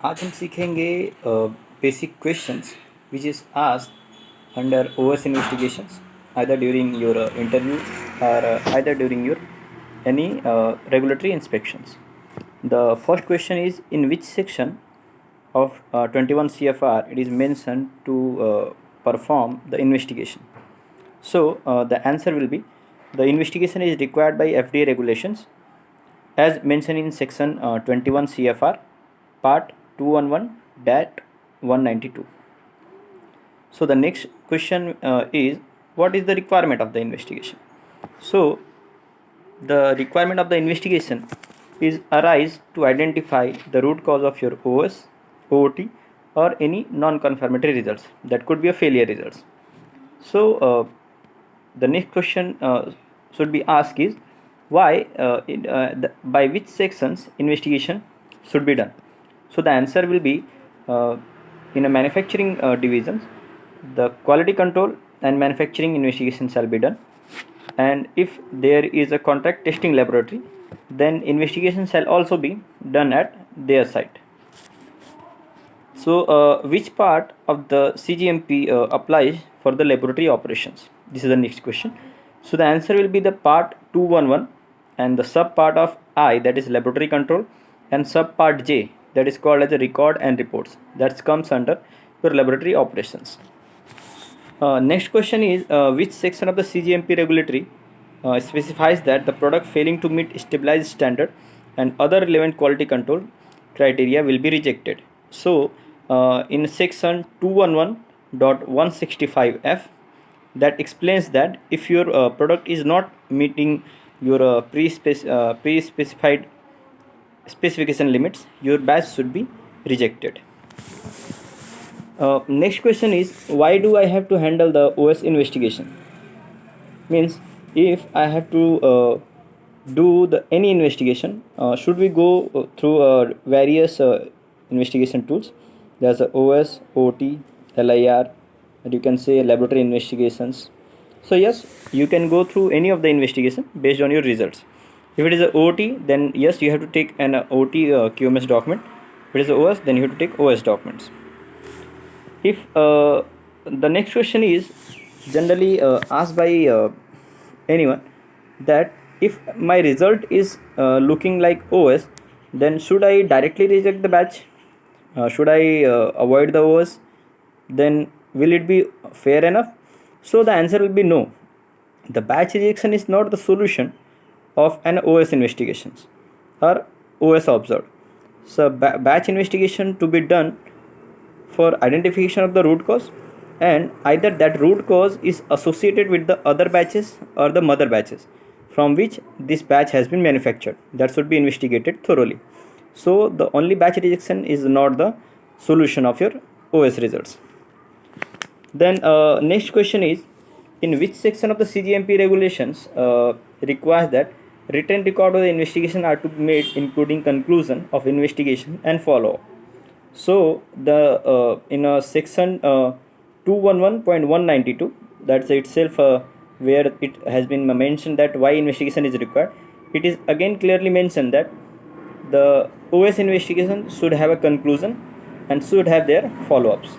आज हम सीखेंगे basic questions which is asked under OS investigations either during your interview or either during your any regulatory inspections. The first question is, in which section of 21 CFR it is mentioned to perform the investigation? So the answer will be, the investigation is required by FDA regulations as mentioned in section 21 CFR part 211-192. So the next question is, what is the requirement of the investigation? So the requirement of the investigation is arise to identify the root cause of your OS, OOT, or any non-conformity results. That could be a failure results. So the next question should be asked is, why by which sections investigation should be done. So the answer will be, in a manufacturing divisions, the quality control and manufacturing investigation shall be done, and if there is a contract testing laboratory, then investigation shall also be done at their site. So which part of the CGMP applies for the laboratory operations? This is the next question. So the answer will be the part 211 and the sub part of I, that is laboratory control, and sub part J, that is called as a record and reports, that comes under your laboratory operations. Next question is, which section of the CGMP regulatory specifies that the product failing to meet stabilized standard and other relevant quality control criteria will be rejected. So in section 211.165F, that explains that if your product is not meeting your pre-specified specification limits, your batch should be rejected. Next question is, why do I have to handle the OS investigation? Means, if I have to do any investigation, should we go through various investigation tools? There's a OS, OT, LIR, and you can say laboratory investigations. So yes, you can go through any of the investigation based on your results. If it is a OT, then yes, you have to take an OT QMS document. If it is a OS, then you have to take OS documents. If the next question is generally asked by anyone, that if my result is looking like OS, then should I directly reject the batch? Should I avoid the OS? Then will it be fair enough? So the answer will be no. The batch rejection is not the solution of an OS investigations or OS observed. So batch investigation to be done for identification of the root cause, and either that root cause is associated with the other batches or the mother batches from which this batch has been manufactured, that should be investigated thoroughly. So the only batch rejection is not the solution of your OS results. Then next question is, in which section of the CGMP regulations requires that written record of the investigation are to be made, including conclusion of investigation and follow-up. So the in a section 211.192, that's itself where it has been mentioned that why investigation is required. It is again clearly mentioned that the OS investigation should have a conclusion and should have their follow-ups.